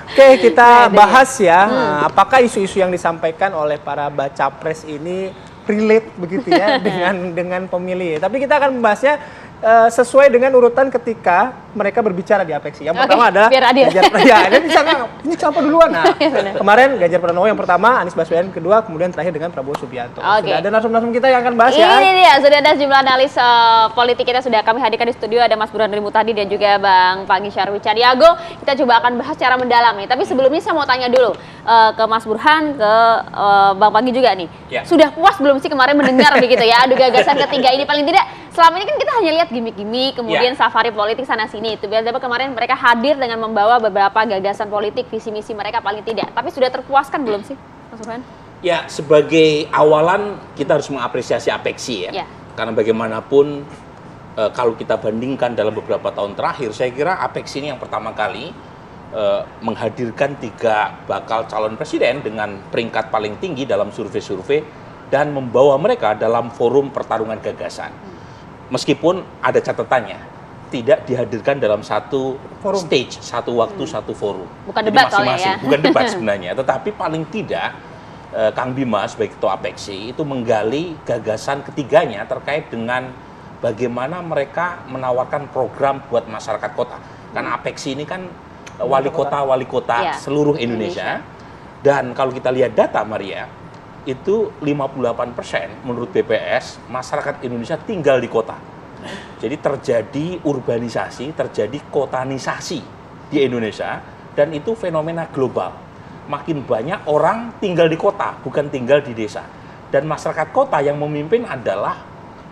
Oke, kita bahas ya, apakah isu-isu yang disampaikan oleh para baca pres ini relate begitu ya dengan pemilih. Tapi kita akan membahasnya sesuai dengan urutan ketika mereka berbicara di Apeksi. Yang pertama adalah Ganjar Pranowo. Ini siapa duluan? Nah, kemarin Ganjar Pranowo yang pertama, Anies Baswedan kedua, kemudian terakhir dengan Prabowo Subianto. Sudah ada narsum-narsum kita yang akan bahas ya. Ini dia, sudah ada sejumlah analis politik kita sudah kami hadirkan di studio. Ada Mas Burhan Mutadi dan juga Bang Panggi Syarwi Caniago. Kita coba akan bahas secara mendalam nih. Tapi sebelumnya saya mau tanya dulu ke Mas Burhan, ke Bang Panggi juga nih. Ya. Sudah puas belum sih kemarin mendengar begitu ya, adu gagasan ketiga ini? Paling tidak selama ini kan kita hanya lihat gimmick-gimmick, kemudian safari politik sana-sini. Itu biasanya kemarin mereka hadir dengan membawa beberapa gagasan politik, visi misi mereka paling tidak. Tapi sudah terpuaskan belum sih, Mas Burhan? Ya, sebagai awalan kita harus mengapresiasi Apeksi ya. Karena bagaimanapun kalau kita bandingkan dalam beberapa tahun terakhir, saya kira Apeksi ini yang pertama kali menghadirkan 3 bakal calon presiden dengan peringkat paling tinggi dalam survei-survei dan membawa mereka dalam forum pertarungan gagasan. Meskipun ada catatannya, tidak dihadirkan dalam satu stage, satu waktu, satu forum. Bukan debat soalnya ya. Bukan debat sebenarnya, tetapi paling tidak Kang Bima sebagai Ketua Apeksi itu menggali gagasan ketiganya terkait dengan bagaimana mereka menawarkan program buat masyarakat kota. Karena Apeksi ini kan wali kota seluruh Indonesia. Dan kalau kita lihat data Maria, itu 58% menurut BPS masyarakat Indonesia tinggal di kota. Jadi terjadi urbanisasi, terjadi kotanisasi di Indonesia, dan itu fenomena global. Makin banyak orang tinggal di kota, bukan tinggal di desa. Dan masyarakat kota yang memimpin adalah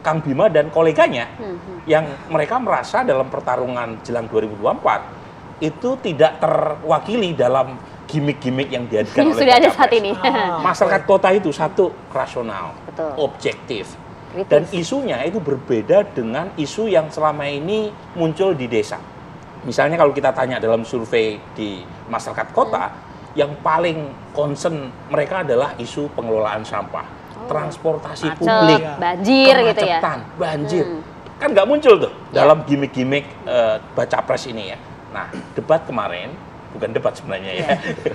Kang Bima dan koleganya, yang mereka merasa dalam pertarungan jelang 2024 itu tidak terwakili dalam gimmick-gimmick yang dihadirkan oleh sudah ada saat ini. Masyarakat kota itu satu rasional, objektif, kritis. Dan isunya itu berbeda dengan isu yang selama ini muncul di desa. Misalnya kalau kita tanya dalam survei di masyarakat kota, yang paling concern mereka adalah isu pengelolaan sampah, transportasi publik, banjir gitu ya. Banjir. Kan nggak muncul tuh dalam gimmick-gimmick baca pres ini ya. Nah, debat kemarin, bukan debat sebenarnya ya.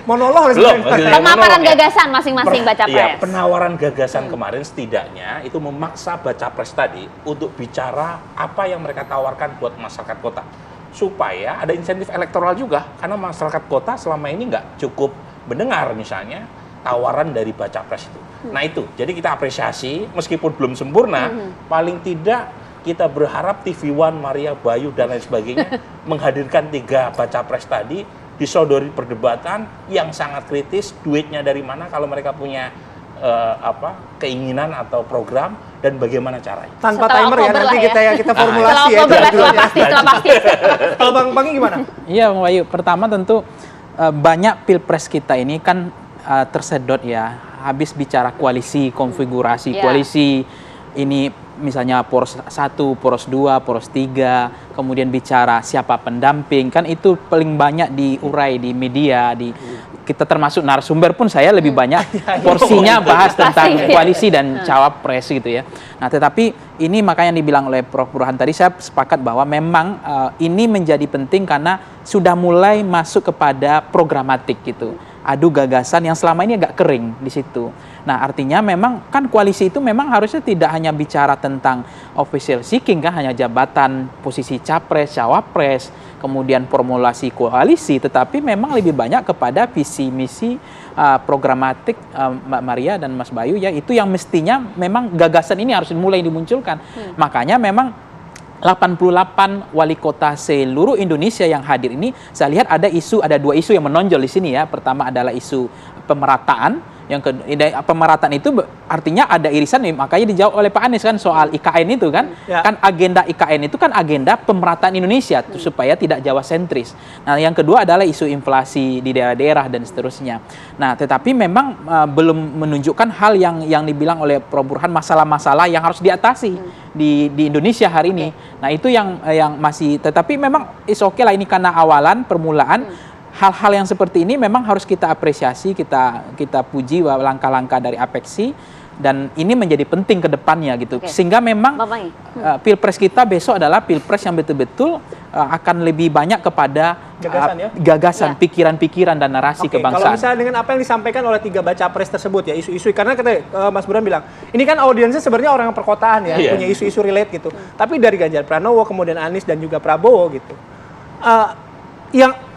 Monolog belum. Pemaparan gagasan masing-masing baca pres. Iya, penawaran gagasan kemarin setidaknya itu memaksa baca pres tadi untuk bicara apa yang mereka tawarkan buat masyarakat kota. Supaya ada insentif elektoral juga, karena masyarakat kota selama ini nggak cukup mendengar misalnya tawaran dari baca pres itu. Nah itu, jadi kita apresiasi meskipun belum sempurna, paling tidak kita berharap TV One, Maria, Bayu, dan lain sebagainya menghadirkan 3 baca pres tadi, disodori perdebatan yang sangat kritis, duitnya dari mana kalau mereka punya keinginan atau program, dan bagaimana caranya. Tanpa timer ya, nanti kita formulasi ya. Setelah pasti. Kalau Bang Panggi gimana? Iya Bang Bayu, pertama tentu banyak pilpres kita ini kan tersedot ya, habis bicara koalisi, konfigurasi koalisi, ini misalnya poros 1, poros 2, poros 3, kemudian bicara siapa pendamping, kan itu paling banyak diurai di media, kita termasuk narasumber pun saya lebih banyak porsinya bahas tentang koalisi dan cawapres gitu ya. Nah tetapi ini makanya dibilang oleh Prof. Burhan tadi, saya sepakat bahwa memang ini menjadi penting karena sudah mulai masuk kepada programatik gitu. Adu gagasan yang selama ini agak kering di situ. Nah, artinya memang kan koalisi itu memang harusnya tidak hanya bicara tentang official seeking kan, hanya jabatan, posisi capres, cawapres, kemudian formulasi koalisi, tetapi memang lebih banyak kepada visi misi programatik Mbak Maria dan Mas Bayu ya, itu yang mestinya memang gagasan ini harus mulai dimunculkan. Makanya memang 88 wali kota seluruh Indonesia yang hadir ini, saya lihat ada 2 isu yang menonjol di sini ya. Pertama adalah isu pemerataan. Yang kedua, pemerataan itu artinya ada irisan nih, makanya dijawab oleh Pak Anies kan soal IKN itu kan. Kan agenda IKN itu kan agenda pemerataan Indonesia supaya tidak Jawa sentris. Nah, yang kedua adalah isu inflasi di daerah-daerah dan seterusnya. Nah, tetapi memang belum menunjukkan hal yang dibilang oleh Prof. Burhan, masalah-masalah yang harus diatasi di Indonesia hari ini. Nah, itu yang masih, tetapi memang is okay lah, ini karena awalan, permulaan. Hal-hal yang seperti ini memang harus kita apresiasi, kita puji bahwa langkah-langkah dari Apeksi dan ini menjadi penting ke depannya gitu. Oke. Sehingga memang Bang Pangi. pilpres kita besok adalah pilpres yang betul-betul akan lebih banyak kepada Gagasan, ya? gagasan, Ya. pikiran-pikiran dan narasi Oke, kalau kebangsaan. misalnya dengan apa yang disampaikan oleh 3 baca pres tersebut ya, isu-isu, karena Mas Burhan bilang, ini kan audiensnya sebenarnya orang perkotaan ya, Iya. punya isu-isu relate gitu. Tapi dari Ganjar Pranowo, kemudian Anies dan juga Prabowo gitu,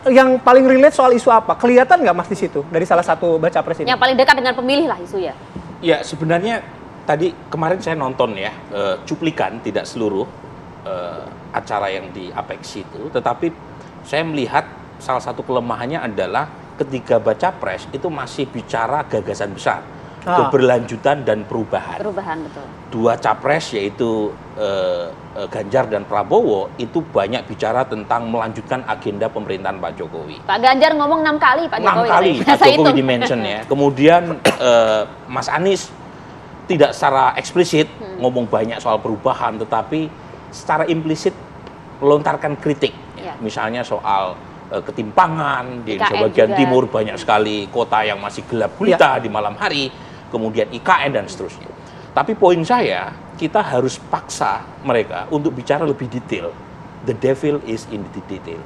yang paling relate soal isu apa? Kelihatan nggak Mas di situ dari salah satu baca pres ini? Yang paling dekat dengan pemilih lah isu ya. Ya sebenarnya tadi kemarin saya nonton ya cuplikan, tidak seluruh acara yang di Apeksi itu, tetapi saya melihat salah satu kelemahannya adalah ketiga baca pres itu masih bicara gagasan besar, keberlanjutan dan perubahan. Perubahan, betul. Dua capres yaitu Ganjar dan Prabowo itu banyak bicara tentang melanjutkan agenda pemerintahan Pak Jokowi. Pak Ganjar ngomong 6 kali, Pak 6 Jokowi. kali katanya. Pak Saya Jokowi hitung. di-mention ya. Kemudian Mas Anies tidak secara eksplisit ngomong banyak soal perubahan, tetapi secara implisit melontarkan kritik. Ya. Misalnya soal ketimpangan di Indonesia IKN bagian juga. timur, banyak sekali kota yang masih gelap gulita di malam hari, kemudian IKN dan seterusnya. Tapi poin saya, kita harus paksa mereka untuk bicara lebih detail. The devil is in the detail.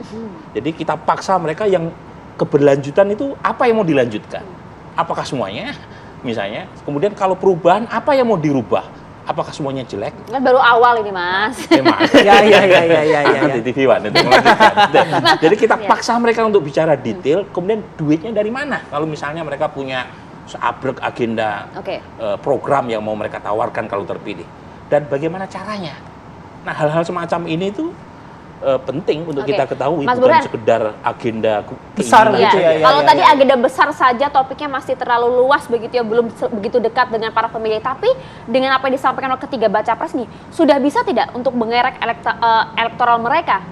Jadi kita paksa mereka yang keberlanjutan itu apa yang mau dilanjutkan? Apakah semuanya? Misalnya, kemudian kalau perubahan apa yang mau dirubah? Apakah semuanya jelek? Kan baru awal ini, Mas. Memang. Ya. Di TV One itu melanjutkan. Jadi kita Iya. paksa mereka untuk bicara detail, kemudian duitnya dari mana? Kalau misalnya mereka punya seabrek agenda Oke. program yang mau mereka tawarkan kalau terpilih, dan bagaimana caranya? Nah, hal-hal semacam ini itu penting untuk Oke. kita ketahui, Mas bukan Burhan. sekedar agenda Besar keinginan. gitu ya. Kalau tadi agenda besar saja topiknya masih terlalu luas begitu ya, belum begitu dekat dengan para pemilih. Tapi dengan apa yang disampaikan oleh ketiga baca pres nih, sudah bisa tidak untuk mengerek elektoral mereka?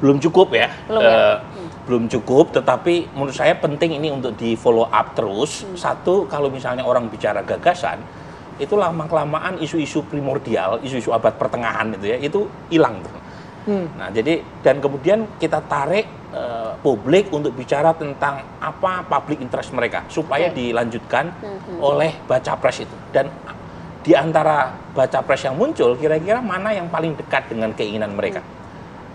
Belum cukup ya. Belum ya? Belum cukup, tetapi menurut saya penting ini untuk di follow up terus. Satu, kalau misalnya orang bicara gagasan, itu lama-kelamaan isu-isu primordial, isu-isu abad pertengahan itu ya, itu hilang. Nah, jadi dan kemudian kita tarik publik untuk bicara tentang apa public interest mereka supaya Oke. dilanjutkan oleh baca pres itu. Dan di antara baca pres yang muncul, kira-kira mana yang paling dekat dengan keinginan mereka,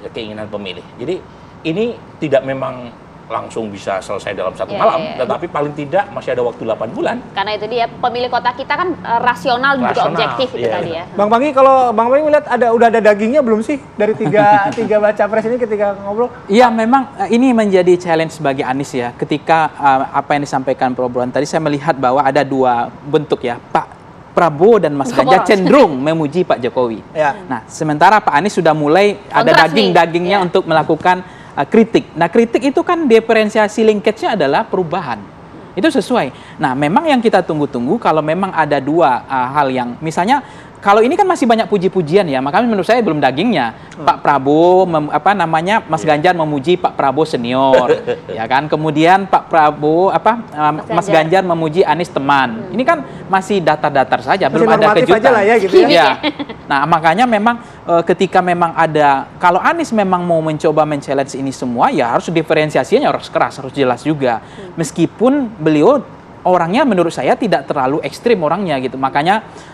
ya, keinginan pemilih. Jadi ini tidak memang langsung bisa selesai dalam satu Ya, malam, ya, ya. tetapi paling tidak masih ada waktu 8 bulan. Karena itu dia pemilih kota kita kan rasional dan juga Rasional, objektif itu iya. tadi ya. Bang Pangi, kalau Bang Pangi melihat udah ada dagingnya belum sih dari tiga baca pres ini ketika ngobrol? Iya, memang ini menjadi challenge bagi Anies ya. Ketika apa yang disampaikan Prof. Burhan tadi, saya melihat bahwa ada dua bentuk ya. Pak Prabowo dan Mas Ganjar Boros. cenderung memuji Pak Jokowi. Ya. Nah, sementara Pak Anies sudah mulai ada Kontras nih. daging-dagingnya Ya. untuk melakukan kritik. Nah, kritik itu kan diferensiasi linkage-nya adalah perubahan. Itu sesuai. Nah, memang yang kita tunggu-tunggu kalau memang ada dua hal yang misalnya kalau ini kan masih banyak puji-pujian ya, makanya menurut saya belum dagingnya. Pak Prabowo Mas Ganjar memuji Pak Prabowo senior, ya kan. Kemudian Pak Prabowo Mas Ganjar memuji Anies teman. Ini kan masih datar-datar saja, Masih belum ada normatif kejutan. aja lah ya gitu ya. Iya. Nah, makanya memang ketika memang ada kalau Anies memang mau mencoba men-challenge ini semua, ya harus diferensiasinya harus keras, harus jelas juga. Meskipun beliau orangnya menurut saya tidak terlalu ekstrim orangnya gitu. Makanya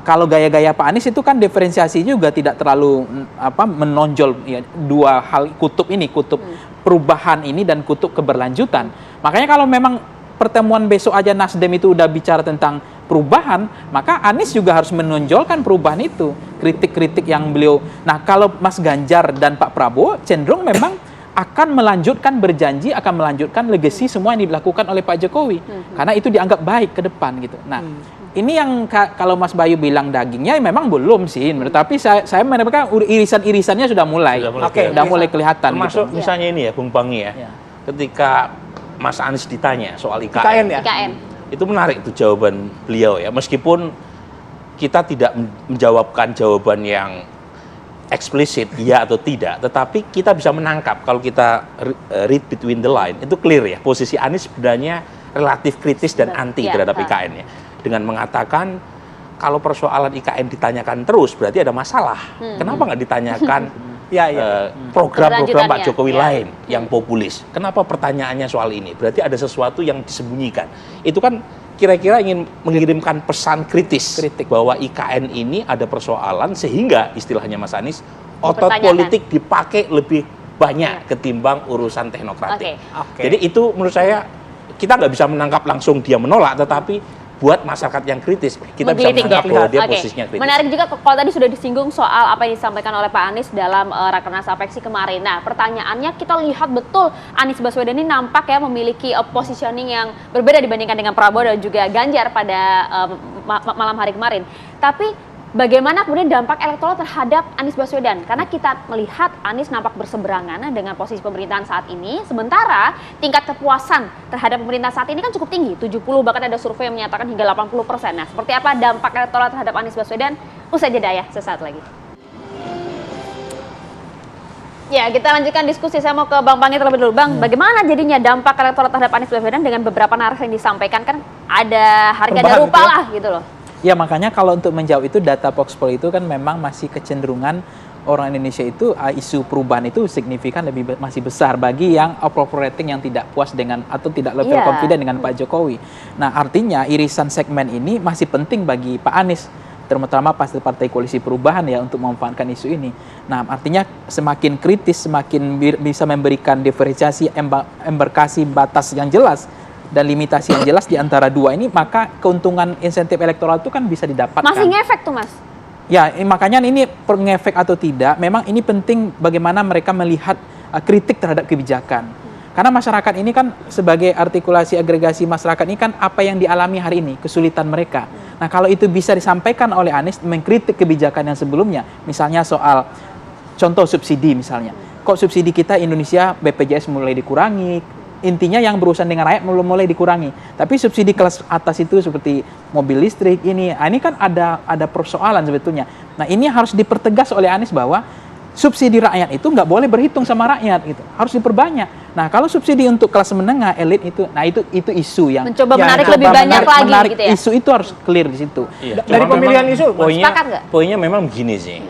kalau gaya-gaya Pak Anies itu kan diferensiasi juga tidak terlalu menonjol ya, dua hal kutub ini, kutub perubahan ini dan kutub keberlanjutan. Makanya kalau memang pertemuan besok aja Nasdem itu udah bicara tentang perubahan, maka Anies juga harus menonjolkan perubahan itu. Kritik-kritik yang beliau. Nah, kalau Mas Ganjar dan Pak Prabowo cenderung memang akan melanjutkan berjanji akan melanjutkan legacy semua yang dilakukan oleh Pak Jokowi karena itu dianggap baik ke depan gitu. Nah, ini yang kalau Mas Bayu bilang dagingnya memang belum sih, tapi saya menambahkan irisan-irisannya sudah mulai. Sudah mulai kelihatan. Termasuk gitu. misalnya ini ya, Bung Pangi ya. Ya. Ketika Mas Anies ditanya soal IKN IKN, ya? IKN. itu menarik tuh jawaban beliau ya. Meskipun kita tidak menjawabkan jawaban yang eksplisit iya atau tidak, tetapi kita bisa menangkap kalau kita read between the line, itu clear ya, posisi Anies sebenarnya relatif kritis dan anti Ya, terhadap IKN ya, dengan mengatakan kalau persoalan IKN ditanyakan terus berarti ada masalah. Kenapa nggak ditanyakan Ya, ya. program-program Pak Kelanjutannya, Jokowi ya. lain yang populis. Kenapa pertanyaannya soal ini? Berarti ada sesuatu yang disembunyikan. Itu kan kira-kira ingin mengirimkan pesan kritis bahwa IKN ini ada persoalan sehingga istilahnya Mas Anies otot Dipertanyakan. politik dipakai lebih banyak ketimbang urusan teknokratik. Oke. Jadi itu menurut saya kita nggak bisa menangkap langsung dia menolak, tetapi buat masyarakat yang kritis kita bisa Menggelitik menangkap ya? bahwa dia Oke. posisinya kritis. Menarik juga kalau tadi sudah disinggung soal apa yang disampaikan oleh Pak Anies dalam Rakernas Apeksi kemarin. Nah, pertanyaannya kita lihat betul Anies Baswedan ini nampak ya memiliki positioning yang berbeda dibandingkan dengan Prabowo dan juga Ganjar pada malam hari kemarin. Tapi bagaimana kemudian dampak elektoral terhadap Anies Baswedan? Karena kita melihat Anies nampak berseberangan dengan posisi pemerintahan saat ini, sementara tingkat kepuasan terhadap pemerintah saat ini kan cukup tinggi, 70, bahkan ada survei yang menyatakan hingga 80%. Nah, seperti apa dampak elektoral terhadap Anies Baswedan? Usai jeda ya, sesaat lagi. Ya, kita lanjutkan diskusi. Saya mau ke Bang Pangi terlebih dulu. Bang, bagaimana jadinya dampak elektoral terhadap Anies Baswedan dengan beberapa narasi yang disampaikan? Kan ada harga ada rupa lah gitu loh. Ya makanya kalau untuk menjawab itu data Voxpol itu kan memang masih kecenderungan orang Indonesia itu isu perubahan itu signifikan masih besar bagi yang approval rating yang tidak puas dengan atau tidak level confident dengan Pak Jokowi. Nah artinya irisan segmen ini masih penting bagi Pak Anies, terutama partai koalisi perubahan ya untuk memanfaatkan isu ini. Nah artinya semakin kritis, semakin bisa memberikan diferensiasi embarkasi batas yang jelas dan limitasi yang jelas di antara dua ini, maka keuntungan insentif elektoral itu kan bisa didapatkan. Masih ngefek tuh Mas? Ya, makanya ini ngefek atau tidak, memang ini penting bagaimana mereka melihat kritik terhadap kebijakan. Karena masyarakat ini kan sebagai artikulasi agregasi masyarakat ini kan apa yang dialami hari ini, kesulitan mereka. Nah kalau itu bisa disampaikan oleh Anies mengkritik kebijakan yang sebelumnya, misalnya soal contoh subsidi misalnya. Kok subsidi kita Indonesia BPJS mulai dikurangi, intinya yang berurusan dengan rakyat mulai dikurangi. Tapi subsidi kelas atas itu seperti mobil listrik ini kan ada persoalan sebetulnya. Nah ini harus dipertegas oleh Anies bahwa subsidi rakyat itu nggak boleh berhitung sama rakyat gitu, harus diperbanyak. Nah kalau subsidi untuk kelas menengah elit itu, nah itu isu yang mencoba menarik lebih banyak lagi gitu ya. Isu itu harus clear di situ. Iya, Dari cuma pemilihan memang isu, sepakat nggak? poinnya memang begini sih.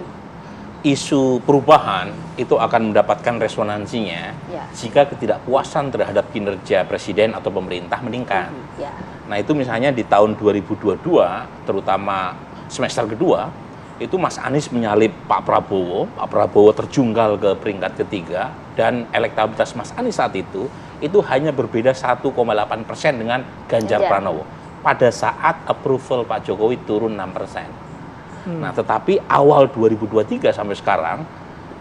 Isu perubahan itu akan mendapatkan resonansinya jika ketidakpuasan terhadap kinerja presiden atau pemerintah meningkat. Nah itu misalnya di tahun 2022, terutama semester kedua, itu Mas Anies menyalip Pak Prabowo terjungkal ke peringkat ketiga, dan elektabilitas Mas Anies saat itu hanya berbeda 1,8% dengan Ganjar Pranowo. Pada saat approval Pak Jokowi turun 6%. Nah, tetapi awal 2023 sampai sekarang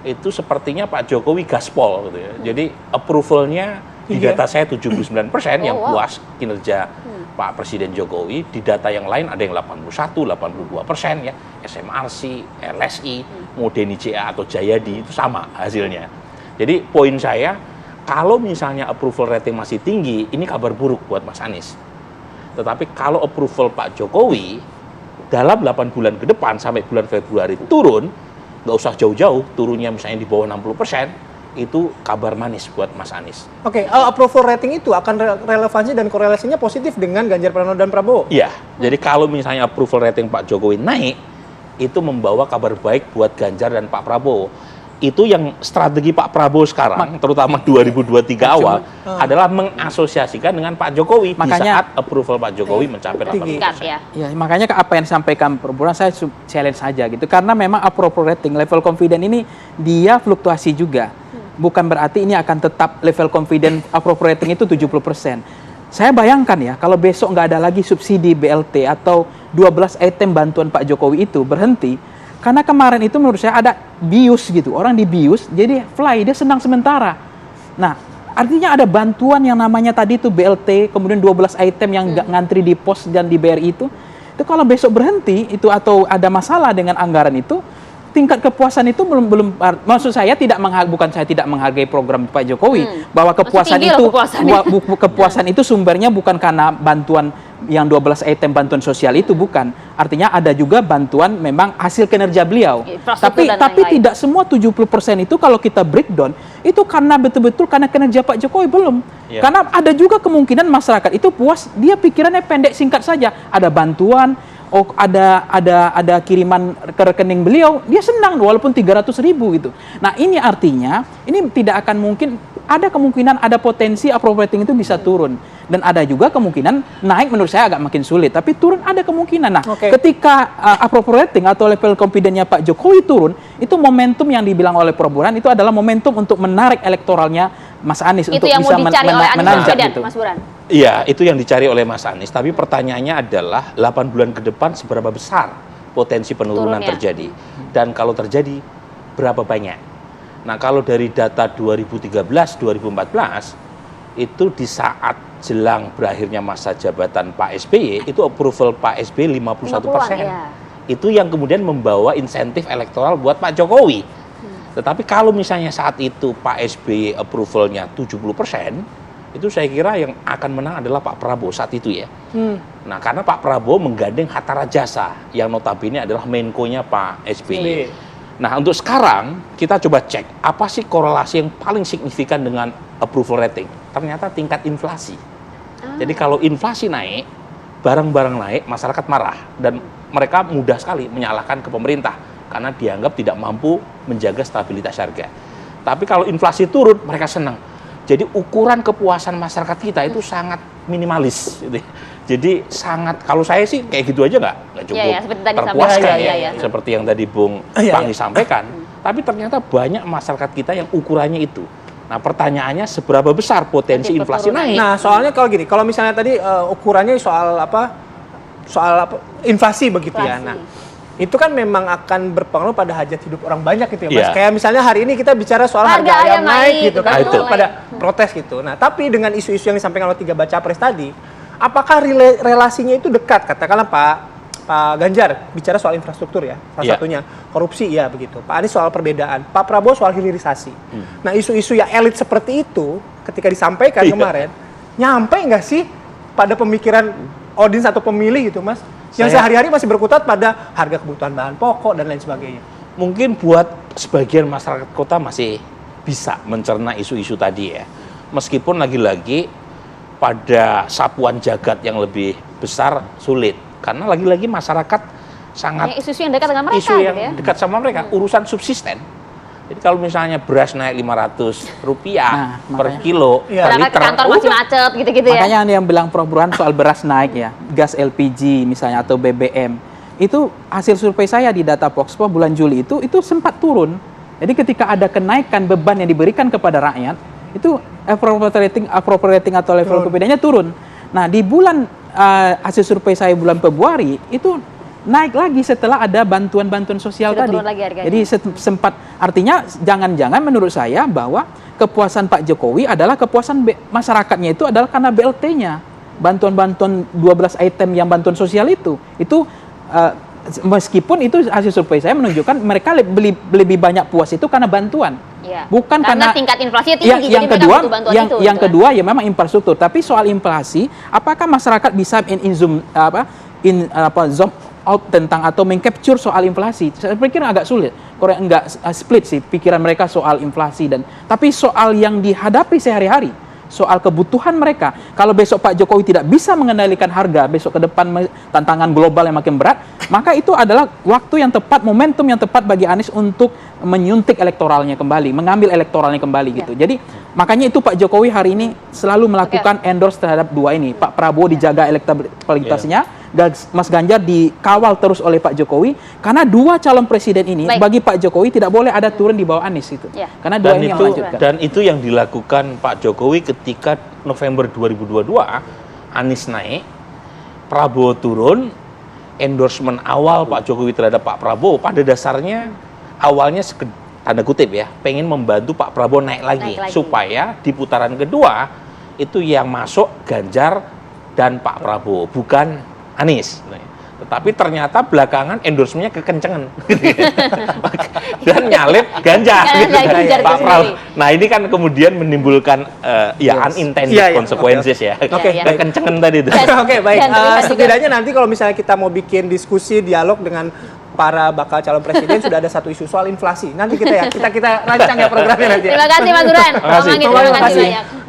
itu sepertinya Pak Jokowi gaspol gitu ya. Jadi approvalnya di data saya 79% yang puas kinerja Pak Presiden Jokowi. Di data yang lain ada yang 81, 82% ya. SMRC, LSI, Modeni JA atau Jayadi itu sama hasilnya. Jadi poin saya, kalau misalnya approval rating masih tinggi, ini kabar buruk buat Mas Anies. Tetapi kalau approval Pak Jokowi dalam 8 bulan ke depan sampai bulan Februari turun, nggak usah jauh-jauh, turunnya misalnya di bawah 60%, itu kabar manis buat Mas Anies. Oke, approval rating itu akan relevansi dan korelasinya positif dengan Ganjar Pranowo dan Prabowo? Iya, jadi kalau misalnya approval rating Pak Jokowi naik, itu membawa kabar baik buat Ganjar dan Pak Prabowo. Itu yang strategi Pak Prabowo sekarang, terutama 2023 awal, adalah mengasosiasikan dengan Pak Jokowi di saat approval Pak Jokowi mencapai 80%. Ya, makanya apa yang disampaikan perburuan saya challenge saja gitu. Karena memang approval rating, level confident ini dia fluktuasi juga. Bukan berarti ini akan tetap level confident approval rating itu 70%. Saya bayangkan ya, kalau besok nggak ada lagi subsidi BLT atau 12 item bantuan Pak Jokowi itu berhenti, karena kemarin itu menurut saya ada bius gitu, orang dibius, jadi fly, dia senang sementara. Nah, artinya ada bantuan yang namanya tadi itu BLT, kemudian 12 item yang nggak ngantri di pos dan di BRI itu kalau besok berhenti itu atau ada masalah dengan anggaran itu, tingkat kepuasan itu belum maksud saya bukan saya tidak menghargai program Pak Jokowi, bahwa kepuasan itu sumbernya bukan karena bantuan yang 12 item bantuan sosial itu, bukan. Artinya ada juga bantuan memang hasil kinerja beliau. Tapi tidak semua 70% itu kalau kita breakdown itu karena betul-betul karena kinerja Pak Jokowi belum. Karena ada juga kemungkinan masyarakat itu puas, dia pikirannya pendek singkat saja. Ada bantuan oh ada kiriman ke rekening beliau, dia senang walaupun 300.000 gitu. Nah ini artinya ini tidak akan mungkin, ada kemungkinan ada potensi approval rating itu bisa turun, dan ada juga kemungkinan naik, menurut saya agak makin sulit, tapi turun ada kemungkinan. Nah ketika approval rating atau level confidence-nya Pak Jokowi turun, itu momentum yang dibilang oleh Prof. Burhan itu adalah momentum untuk menarik elektoralnya Mas Anies itu untuk yang bisa mau dicari oleh Anies menanjak Baswedan, gitu. Mas Burhan. Iya, itu yang dicari oleh Mas Anies. Tapi pertanyaannya adalah 8 bulan ke depan seberapa besar potensi penurunan Turunnya. terjadi, dan kalau terjadi berapa banyak. Nah, kalau dari data 2013-2014 itu di saat jelang berakhirnya masa jabatan Pak SBY, itu approval Pak SBY 51%. Ya. Itu yang kemudian membawa insentif elektoral buat Pak Jokowi. Tetapi kalau misalnya saat itu Pak SBY approvalnya 70%, itu saya kira yang akan menang adalah Pak Prabowo saat itu ya. Nah, karena Pak Prabowo menggandeng Hatta Rajasa yang notabene adalah Menko-nya Pak SBY. Nah, untuk sekarang kita coba cek apa sih korelasi yang paling signifikan dengan approval rating. Ternyata tingkat inflasi. Jadi kalau inflasi naik, barang-barang naik, masyarakat marah, dan mereka mudah sekali menyalahkan ke pemerintah karena dianggap tidak mampu menjaga stabilitas harga. Tapi kalau inflasi turun, mereka senang. Jadi ukuran kepuasan masyarakat kita itu sangat minimalis. Gitu. Jadi sangat, kalau saya sih kayak gitu aja nggak cukup seperti tadi terpuaskan sampaikan, ya. Seperti yang tadi Bung Pangi sampaikan. Tapi ternyata banyak masyarakat kita yang ukurannya itu. Nah, pertanyaannya seberapa besar potensi inflasi naik? Nah, soalnya kalau gini, kalau misalnya tadi ukurannya soal apa? Soal apa? Inflasi begitu ya. Nah, itu kan memang akan berpengaruh pada hajat hidup orang banyak gitu ya, Mas. Iya. Kayak misalnya hari ini kita bicara soal harga ayam naik gitu kan, itu pada protes gitu. Nah, tapi dengan isu-isu yang disampaikan oleh 3 baca pres tadi, apakah relasinya itu dekat? Katakanlah Pak Ganjar bicara soal infrastruktur ya, salah satunya korupsi ya begitu. Pak Anies soal perbedaan, Pak Prabowo soal hilirisasi. Nah, isu-isu yang elit seperti itu ketika disampaikan kemarin, nyampe nggak sih pada pemikiran audiens atau pemilih gitu, Mas? Yang sehari-hari masih berkutat pada harga kebutuhan bahan pokok dan lain sebagainya. Mungkin buat sebagian masyarakat kota masih bisa mencerna isu-isu tadi ya. Meskipun lagi-lagi pada sapuan jagat yang lebih besar sulit. Karena lagi-lagi masyarakat sangat isu-isu yang dekat dengan mereka isu yang gitu ya. dekat sama mereka, urusan subsisten. Jadi kalau misalnya beras naik Rp500 per kilo per berangkat liter, ke kantor masih macet gitu-gitu ya. Makanya yang bilang Prof. Burhan soal beras naik ya, gas LPG misalnya atau BBM, itu hasil survei saya di data Voxpop bulan Juli itu sempat turun. Jadi ketika ada kenaikan beban yang diberikan kepada rakyat, itu approval rating atau level confidence-nya turun. Nah, di bulan hasil survei saya bulan Februari itu naik lagi setelah ada bantuan-bantuan sosial sudah tadi. turun lagi harganya. Jadi sempat, artinya jangan-jangan menurut saya bahwa kepuasan Pak Jokowi adalah kepuasan masyarakatnya itu adalah karena BLT-nya. Bantuan-bantuan 12 item yang bantuan sosial itu meskipun itu hasil survei saya menunjukkan mereka lebih banyak puas itu karena bantuan. Ya. Bukan karena tingkat inflasinya tinggi, yang jadi kedua, mereka butuh bantuan yang itu, yang gitu kan. kedua ya memang infrastruktur. Tapi soal inflasi, apakah masyarakat bisa zoom out tentang atau mengcapture soal inflasi? Saya pikir agak sulit. Korea enggak split sih pikiran mereka soal inflasi tapi soal yang dihadapi sehari-hari, soal kebutuhan mereka. Kalau besok Pak Jokowi tidak bisa mengendalikan harga, besok ke depan tantangan global yang makin berat, maka itu adalah waktu yang tepat, momentum yang tepat bagi Anies untuk menyuntik elektoralnya kembali, mengambil elektoralnya kembali gitu. Jadi makanya itu Pak Jokowi hari ini selalu melakukan endorse terhadap dua ini. Pak Prabowo dijaga elektabilitasnya, Mas Ganjar dikawal terus oleh Pak Jokowi, karena dua calon presiden ini bagi Pak Jokowi tidak boleh ada turun di bawah Anies itu. Karena dua ini yang melanjutkan. Dan itu yang dilakukan Pak Jokowi ketika November 2022 Anies naik, Prabowo turun, endorsement awal Pak Jokowi terhadap Pak Prabowo pada dasarnya awalnya tanda kutip ya, pengen membantu Pak Prabowo naik lagi supaya di putaran kedua itu yang masuk Ganjar dan Pak Prabowo, bukan Anies. Tetapi ternyata belakangan endorsementnya kekencengan dan nyalip Ganjar, Pak Prabowo. Nah, ini kan kemudian menimbulkan unintended consequences ya. Kekencengan tadi itu. Oke, baik. Setidaknya nanti kalau misalnya kita mau bikin diskusi dialog dengan para bakal calon presiden sudah ada satu isu soal inflasi. Nanti kita rancang ya programnya nanti. Terima kasih Mas Burhan. Terima kasih. Terima kasih banyak.